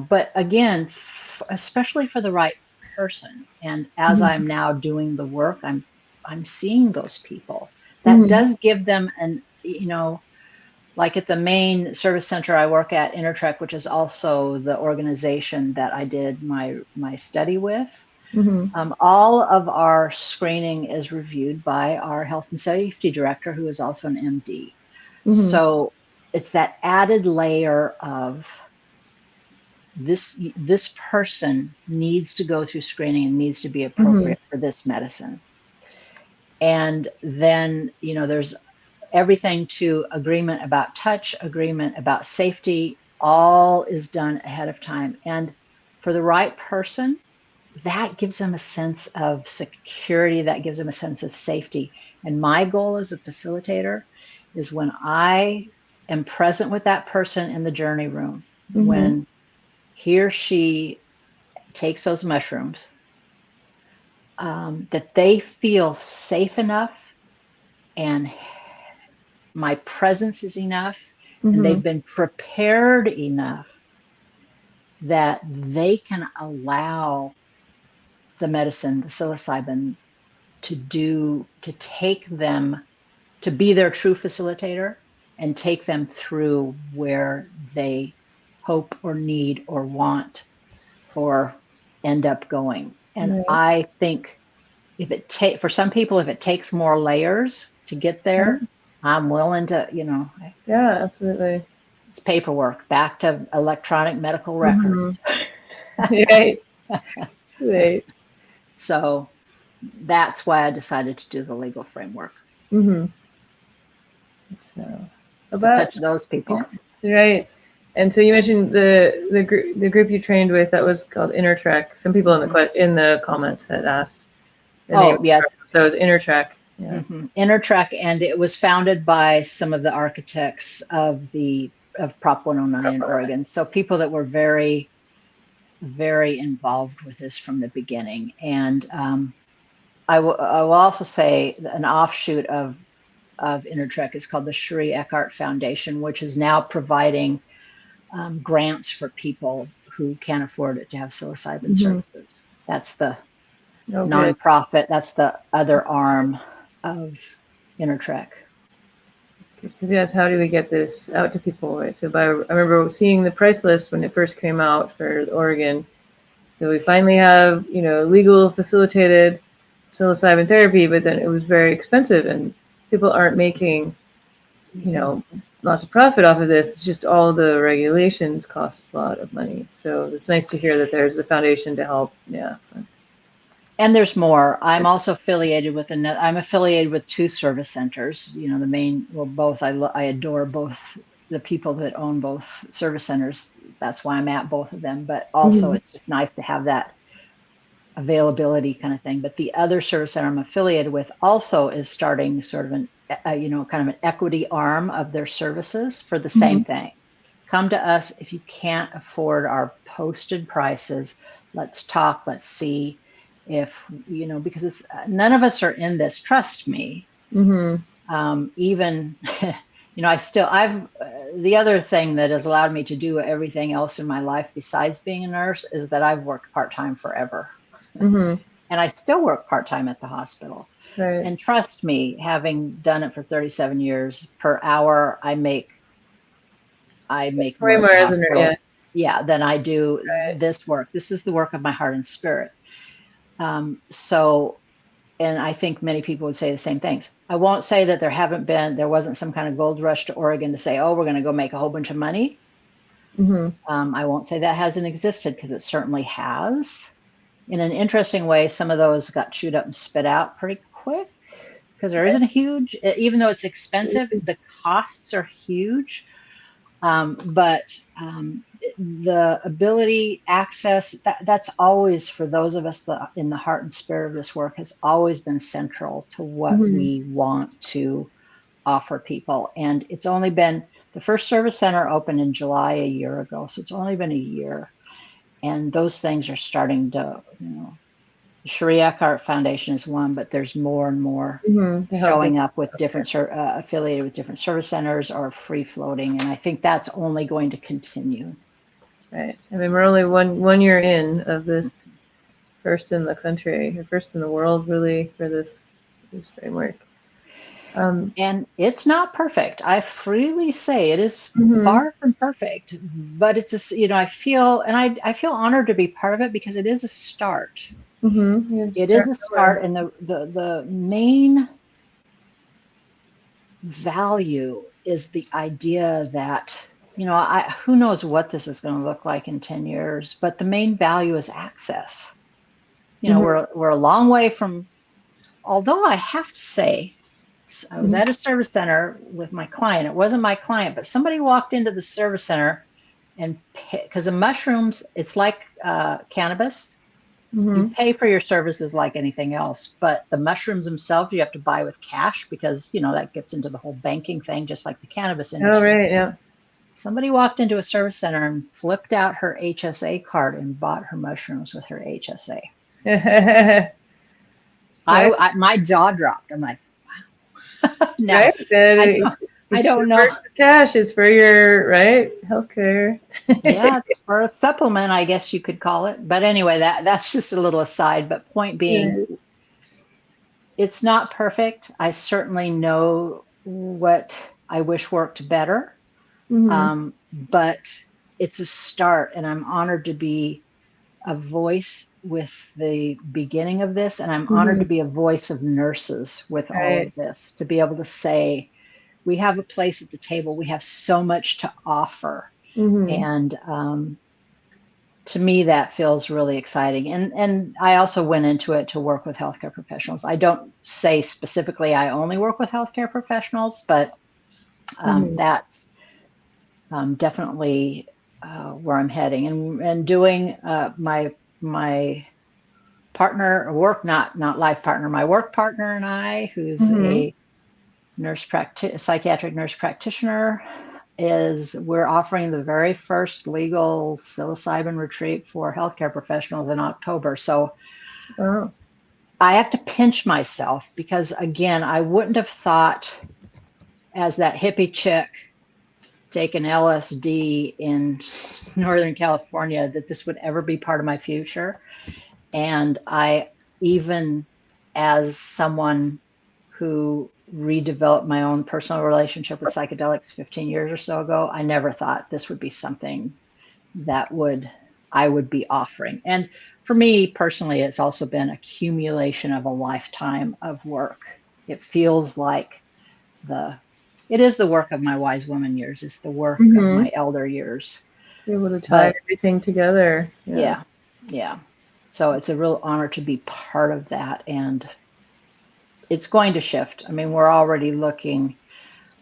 but again, especially for the right person. And as I'm now doing the work, I'm seeing those people. That does give them like at the main service center I work at, Intertrek, which is also the organization that I did my study with. All of our screening is reviewed by our health and safety director, who is also an MD. So it's that added layer of this person needs to go through screening and needs to be appropriate for this medicine. And then, there's everything to agreement about touch, agreement about safety, all is done ahead of time. And for the right person, that gives them a sense of security, that gives them a sense of safety. And my goal as a facilitator is when I am present with that person in the journey room, when he or she takes those mushrooms, that they feel safe enough and my presence is enough, and they've been prepared enough that they can allow the medicine, the psilocybin, to take them, to be their true facilitator and take them through where they hope or need or want or end up going. And I think for some people, if it takes more layers to get there, I'm willing to, Yeah, absolutely. It's paperwork, back to electronic medical records. Right. Right. So that's why I decided to do the legal framework. So to touch those people. Right. And so you mentioned the group you trained with, that was called Intertrek. Some people in the comments had asked the name. Yes. So it was Intertrek. Yeah. Intertrek, and it was founded by some of the architects of Prop 109 in Oregon. So people that were very, very involved with this from the beginning. And I will also say an offshoot of Intertrek is called the Cherie Eckhart Foundation, which is now providing grants for people who can't afford it to have psilocybin services. That's the nonprofit. That's the other arm of Intertrek. That's good. Because yes, how do we get this out to people? Right. So I remember seeing the price list when it first came out for Oregon. So we finally have legal facilitated psilocybin therapy, but then it was very expensive, and people aren't making lots of profit off of this. It's just all the regulations cost a lot of money. So it's nice to hear that there's a foundation to help. Yeah. And there's more. I'm also affiliated with I'm affiliated with 2 service centers. You know, the main, well, both. I adore both the people that own both service centers. That's why I'm at both of them. But also, Mhm. it's just nice to have that availability kind of thing. But the other service center I'm affiliated with also is starting sort of kind of an equity arm of their services for the same Mhm. thing. Come to us if you can't afford our posted prices. Let's talk. Let's see if, because it's none of us are in this. Trust me. Mhm. Even, the other thing that has allowed me to do everything else in my life besides being a nurse is that I've worked part-time forever. Mhm. And I still work part-time at the hospital. Right. And trust me, having done it for 37 years, per hour, I make Way more at more the as a nurse. hospital, Yeah. than I do Right. this work. This is the work of my heart and spirit. And I think many people would say the same things. I won't say that there wasn't some kind of gold rush to Oregon to say, oh, we're going to go make a whole bunch of money. Mhm. I won't say that hasn't existed, because it certainly has. In an interesting way, some of those got chewed up and spit out pretty quick, because there isn't a huge, even though it's expensive, the costs are huge. But the ability, access, that's always, for those of us in the heart and spirit of this work, has always been central to what Mhm. we want to offer people. And it's only been, the first service center opened in July a year ago, so it's only been a year. And those things are starting to, the Sharia Art Foundation is one, but there's more and more Mhm. To help them. showing up with different affiliated with different service centers or free floating, and I think that's only going to continue. Right. I mean, we're only one year in of this, first in the country, or first in the world, really, for this framework. And it's not perfect. I freely say it is Mhm. far from perfect, but it's I feel honored to be part of it, because it is a start. Mhm. You have to It is start a somewhere. start, and the main value is the idea that, who knows what this is going to look like in 10 years, but the main value is access. Mhm. We're a long way from, although I have to say, I was Mhm. at a service center with my client. It wasn't my client, but somebody walked into the service center, and because the mushrooms, it's like cannabis. You Mhm. pay for your services like anything else, but the mushrooms themselves you have to buy with cash, because that gets into the whole banking thing, just like the cannabis Oh, industry. right. Yeah. Somebody walked into a service center and flipped out her HSA card and bought her mushrooms with her HSA. Right. My jaw dropped. I'm like, wow. Now, Right. That I it's don't know. for cash is for your right healthcare. Yeah, it's for a supplement, I guess you could call it. But anyway, that's just a little aside. But point being, Yeah. it's not perfect. I certainly know what I wish worked better. Mhm. But it's a start, and I'm honored to be a voice with the beginning of this, and I'm honored to Mhm. be a voice of nurses with all Right. of this, to be able to say, we have a place at the table. We have so much to offer. Mhm. And to me, that feels really exciting. And I also went into it to work with healthcare professionals. I don't say specifically I only work with healthcare professionals, but Mhm. that's definitely where I'm heading. And doing my partner, not life partner, my work partner and I, who's Mhm. a psychiatric nurse practitioner, we're offering the very first legal psilocybin retreat for healthcare professionals in October. So Oh. I have to pinch myself, because again, I wouldn't have thought, as that hippie chick taking LSD in Northern California, that this would ever be part of my future. And even as someone who redeveloped my own personal relationship with psychedelics 15 years or so ago, I never thought this would be something that I would be offering. And for me personally, it's also been accumulation of a lifetime of work. It feels like it is the work of my wise woman years. It's the work of Mhm. my elder years. Be able to tie But everything together. Yeah. yeah, yeah. So it's a real honor to be part of that, and it's going to shift. I mean, we're already looking.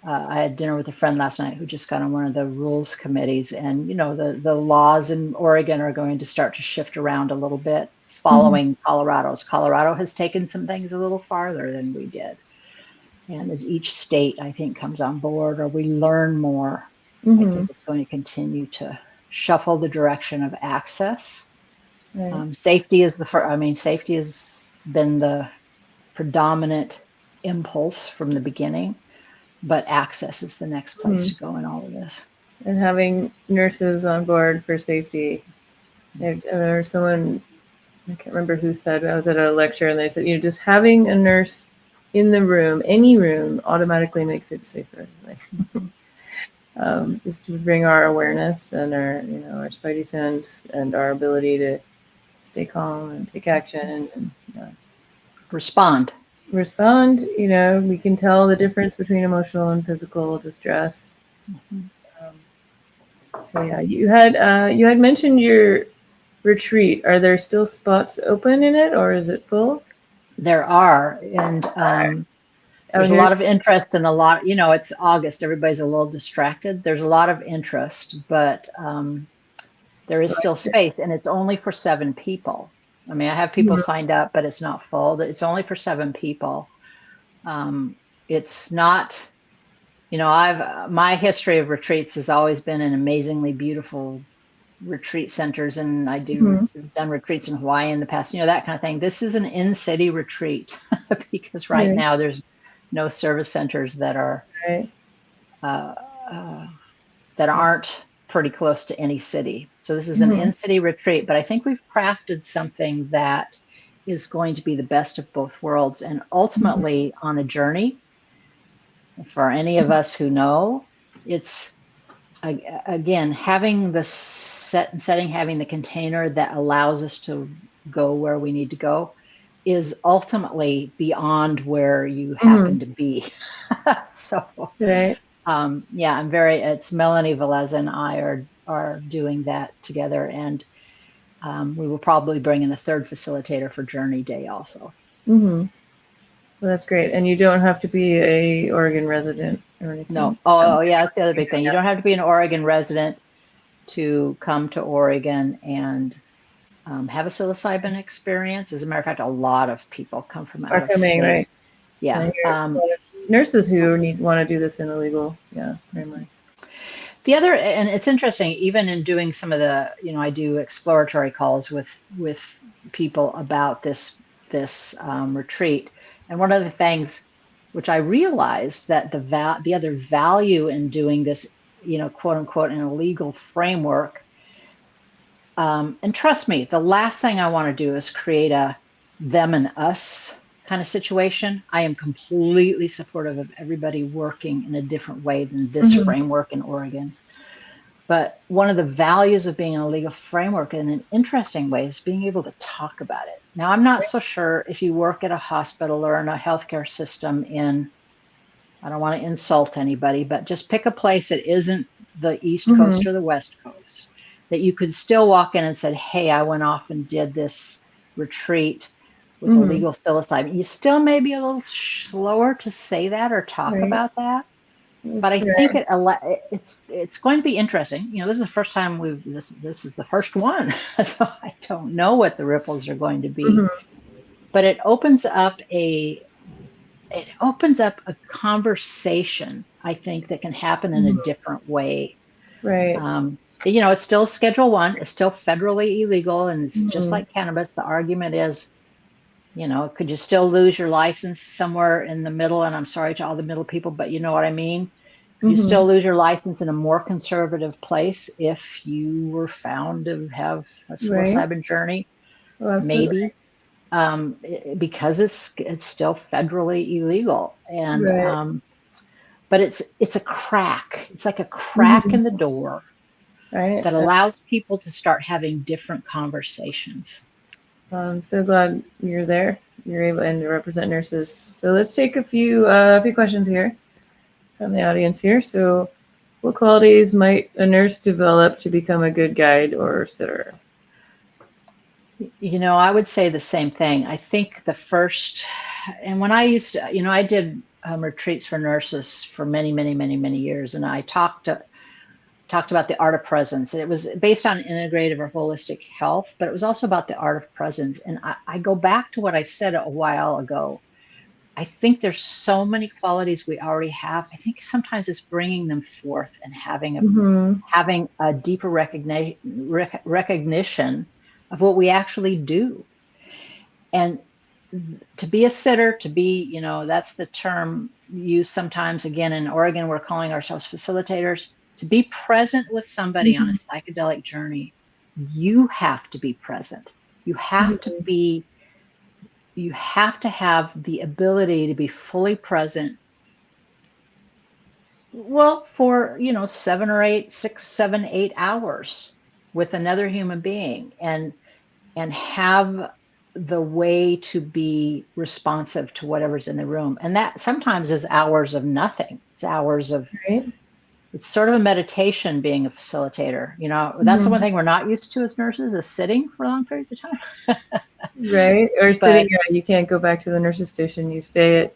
I had dinner with a friend last night who just got on one of the rules committees, and the laws in Oregon are going to start to shift around a little bit, following Colorado's. Colorado has taken some things a little farther than we did, and as each state, I think, comes on board or we learn more, I think it's going to continue to shuffle the direction of access. Right. Safety is safety has been the predominant impulse from the beginning, but access is the next place to go in all of this. And having nurses on board for safety. There's someone, I can't remember who said, I was at a lecture and they said, just having a nurse in the room, any room, automatically makes it safer. Is to bring our awareness and our spidey sense and our ability to stay calm and take action and respond. We can tell the difference between emotional and physical distress. So yeah, you had mentioned your retreat. Are there still spots open in it, or is it full? There are, and there's a lot of interest and a lot. It's August. Everybody's a little distracted. There's a lot of interest, but there is still space, and it's only for 7 people. I mean, I have people signed up, but it's not full. It's only for 7 people. It's not, my history of retreats has always been in amazingly beautiful retreat centers, and I've done retreats in Hawaii in the past, that kind of thing. This is an in-city retreat because right now there's no service centers that are that aren't pretty close to any city. So this is an in-city retreat, but I think we've crafted something that is going to be the best of both worlds, and ultimately on a journey. For any of us who know, it's again having the setting, having the container that allows us to go where we need to go, is ultimately beyond where you happen to be. So it's Leonie Wolff and I are doing that together, and we will probably bring in a 3rd facilitator for Journey Day also. Well, that's great. And you don't have to be a Oregon resident or anything. No. Oh yeah, that's the other big thing. You don't have to be an Oregon resident to come to Oregon and have a psilocybin experience. As a matter of fact, a lot of people come from out of state. Right? Yeah. Nurses who want to do this in a legal framework. The other, and it's interesting, even in doing some of the, I do exploratory calls with people about this retreat. And one of the things which I realized that the other value in doing this, quote unquote, in a legal framework. And trust me, the last thing I want to do is create a them and us kind of situation. I am completely supportive of everybody working in a different way than this framework in Oregon. But one of the values of being in a legal framework in an interesting way is being able to talk about it. Now, I'm not so sure if you work at a hospital or in a healthcare system I don't want to insult anybody, but just pick a place that isn't the East Coast or the West Coast, that you could still walk in and say, hey, I went off and did this retreat with a legal psilocybin. You still may be a little slower to say that or talk about that. But I think it's going to be interesting. This is the first time this is the first one, so I don't know what the ripples are going to be. But it opens up a conversation, I think, that can happen in a different way. Right. It's still Schedule 1. It's still federally illegal, and it's just like cannabis. The argument is, could you still lose your license somewhere in the middle? And I'm sorry to all the middle people, but you know what I mean? You still lose your license in a more conservative place if you were found to have a psilocybin journey, maybe, because it's still federally illegal. And but it's a crack. It's like a crack in the door that allows people to start having different conversations. I'm so glad you're there. You're able to represent nurses. So let's take a few questions here from the audience here. So, what qualities might a nurse develop to become a good guide or sitter? I would say the same thing. I think the first, and when I used to, I did retreats for nurses for many, many, many, many years, and I talked about the art of presence. And it was based on integrative or holistic health, but it was also about the art of presence. And I go back to what I said a while ago. I think there's so many qualities we already have. I think sometimes it's bringing them forth and having a deeper recognition of what we actually do. And to be a sitter, to be, that's the term used sometimes. Again, in Oregon, we're calling ourselves facilitators. To be present with somebody on a psychedelic journey, you have to be present. You have to have the ability to be fully present. Well, for 7 or 8, 6, 7, 8 hours with another human being, and have the way to be responsive to whatever's in the room. And that sometimes is hours of nothing. It's hours of, it's sort of a meditation being a facilitator. That's the one thing we're not used to as nurses, is sitting for long periods of time. Right. Or sitting, you can't go back to the nurse's station. You stay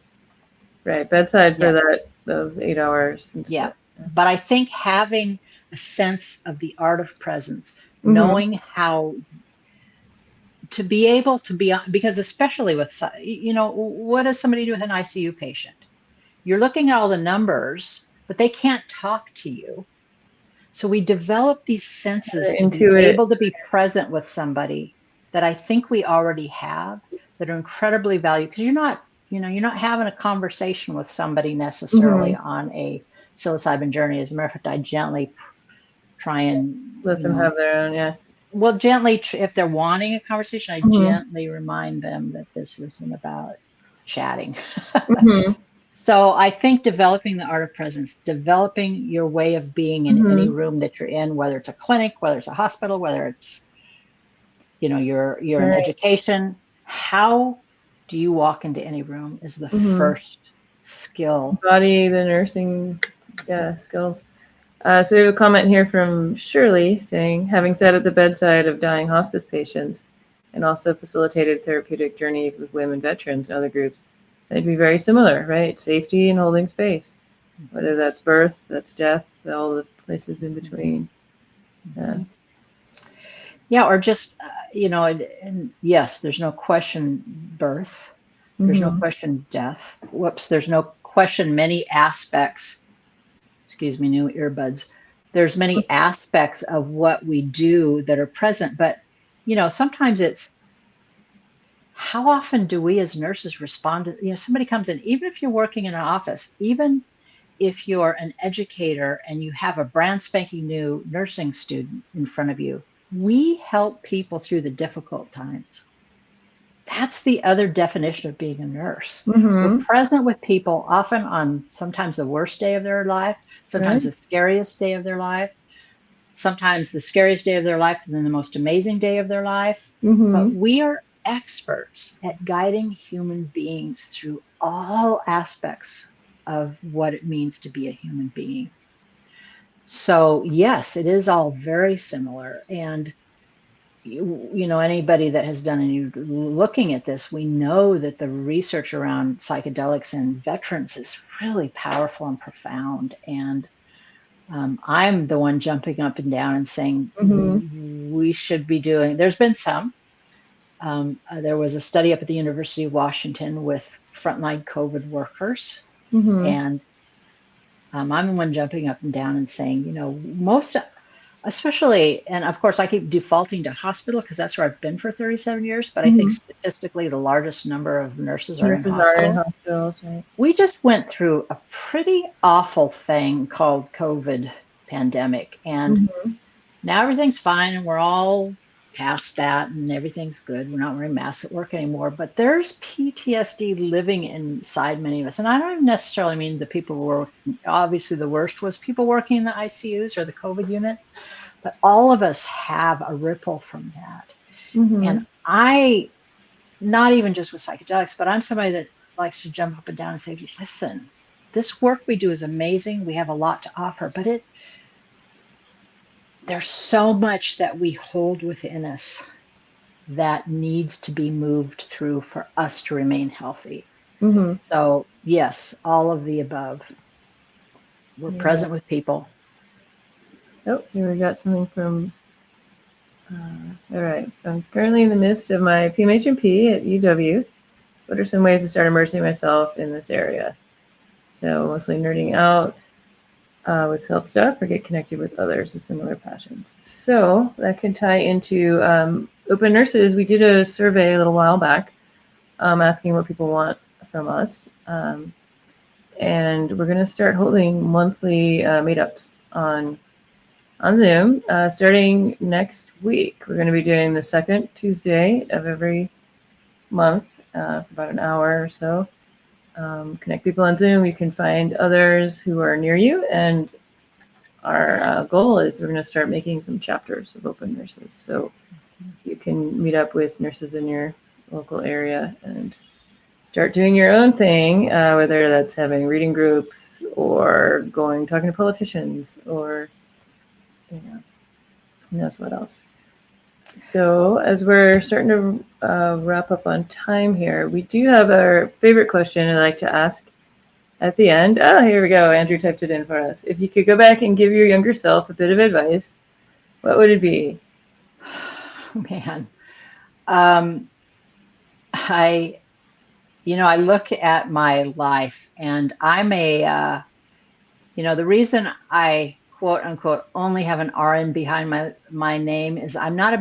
at bedside for those 8 hours. Yeah. But I think having a sense of the art of presence, knowing how to be able to be, because especially with, what does somebody do with an ICU patient? You're looking at all the numbers, but they can't talk to you. So we develop these senses to be able to be present with somebody that I think we already have, that are incredibly valuable, because you're not having a conversation with somebody necessarily on a psilocybin journey. As a matter of fact, I gently try and let them have their own, well, gently, if they're wanting a conversation, I gently remind them that this isn't about chatting. So I think developing the art of presence, developing your way of being in any room that you're in, whether it's a clinic, whether it's a hospital, whether it's, you're in education, how do you walk into any room is the first skill. Body the nursing skills. So we have a comment here from Shirley saying, having sat at the bedside of dying hospice patients and also facilitated therapeutic journeys with women veterans and other groups, they'd be very similar, right? Safety and holding space, whether that's birth, that's death, all the places in between. Or just, and yes, there's no question birth. There's no question death. There's no question many aspects. Excuse me, new earbuds. There's many aspects of what we do that are present, but sometimes it's how often do we as nurses respond to, somebody comes in, even if you're working in an office, even if you're an educator and you have a brand spanking new nursing student in front of you, we help people through the difficult times. That's the other definition of being a nurse. We're present with people, often on sometimes the worst day of their life, sometimes the scariest day of their life, sometimes the scariest day of their life, and then the most amazing day of their life. But we are experts at guiding human beings through all aspects of what it means to be a human being. So yes, it is all very similar. And anybody that has done any looking at this, we know that the research around psychedelics and veterans is really powerful and profound. And I'm the one jumping up and down and saying we should be doing, there's been some. There was a study up at the University of Washington with frontline COVID workers. And I'm the one jumping up and down and saying, most, especially, and of course I keep defaulting to hospital because that's where I've been for 37 years, but I think statistically the largest number of nurses are in hospitals. Right? We just went through a pretty awful thing called COVID pandemic, and now everything's fine and we're all past that and everything's good. We're not wearing masks at work anymore, but there's PTSD living inside many of us. And I don't even necessarily mean the people who were, obviously the worst was people working in the ICUs or the COVID units, but all of us have a ripple from that. And I, not even just with psychedelics, but I'm somebody that likes to jump up and down and say, listen, this work we do is amazing. We have a lot to offer, but there's so much that we hold within us that needs to be moved through for us to remain healthy. Mm-hmm. So yes, all of the above. We're present with people. Oh, here we got something from, all right. I'm currently in the midst of my PMHNP at UW. What are some ways to start immersing myself in this area? So mostly nerding out with self stuff or get connected with others with similar passions. So that can tie into Open Nurses. We did a survey a little while back asking what people want from us. And we're going to start holding monthly meetups on Zoom starting next week. We're going to be doing the second Tuesday of every month for about an hour or so. Connect people on Zoom. You can find others who are near you. And our goal is we're going to start making some chapters of Open Nurses. So you can meet up with nurses in your local area and start doing your own thing, whether that's having reading groups or talking to politicians or, who knows what else. So as we're starting to wrap up on time here, we do have our favorite question I like to ask at the end. Oh, here we go. Andrew typed it in for us. If you could go back and give your younger self a bit of advice, what would it be? Man, I look at my life and I'm the reason I quote unquote only have an RN behind my name is I'm a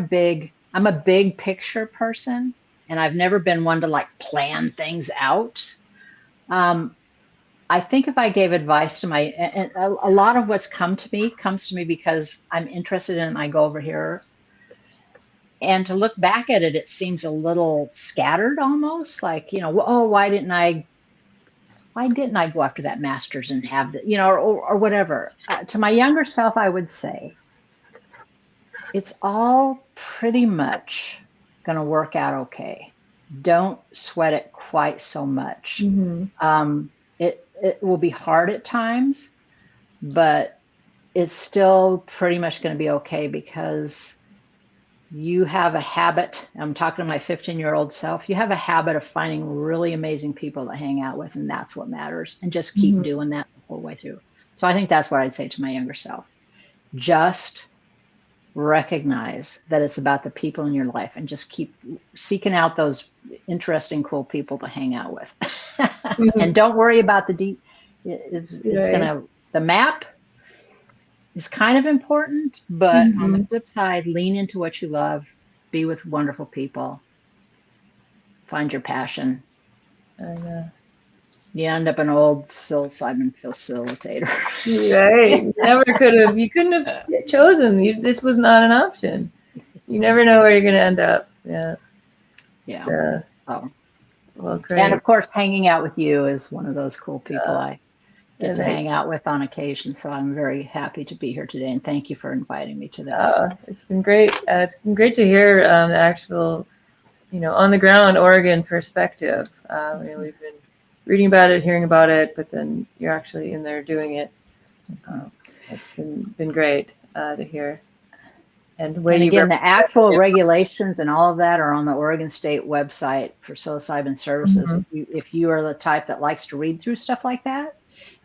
big picture person, and I've never been one to like plan things out. I think if I gave advice to and a lot of what's comes to me because I'm interested in it and I go over here. And to look back at it, it seems a little scattered almost like, why didn't I go after that master's and have the, or whatever. To my younger self, I would say it's all pretty much going to work out okay. Don't sweat it quite so much. Mm-hmm. It will be hard at times, but it's still pretty much going to be okay because you have a habit. I'm talking to my 15-year-old self. You have a habit of finding really amazing people to hang out with, and that's what matters. And just keep doing that the whole way through. So I think that's what I'd say to my younger self. Just recognize that it's about the people in your life and just keep seeking out those interesting, cool people to hang out with. And don't worry about the map is kind of important, but on the flip side, lean into what you love, be with wonderful people, find your passion. You end up an old psilocybin facilitator. Right. You couldn't have chosen. This was not an option. You never know where you're going to end up. Yeah. Yeah. So, well, great. And of course, hanging out with you is one of those cool people I get to hang out with on occasion. So I'm very happy to be here today. And thank you for inviting me to this. It's been great. It's been great to hear the actual, on the ground Oregon perspective. We've been reading about it, hearing about it, but then you're actually in there doing it. It's been great to hear. And again, the actual regulations and all of that are on the Oregon State website for psilocybin services. If you are the type that likes to read through stuff like that,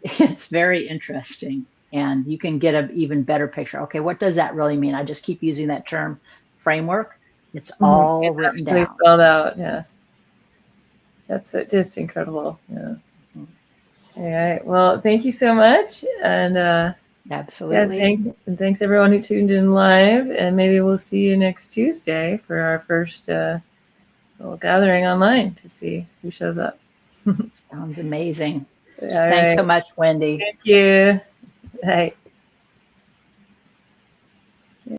it's very interesting, and you can get an even better picture. Okay, what does that really mean? I just keep using that term framework. It's all written down. Spelled out. Yeah, that's just incredible. Yeah. All right. Well, thank you so much, and absolutely. And thanks everyone who tuned in live, and maybe we'll see you next Tuesday for our first little gathering online to see who shows up. Sounds amazing. All Thanks so much, Wendy. Thank you. Bye.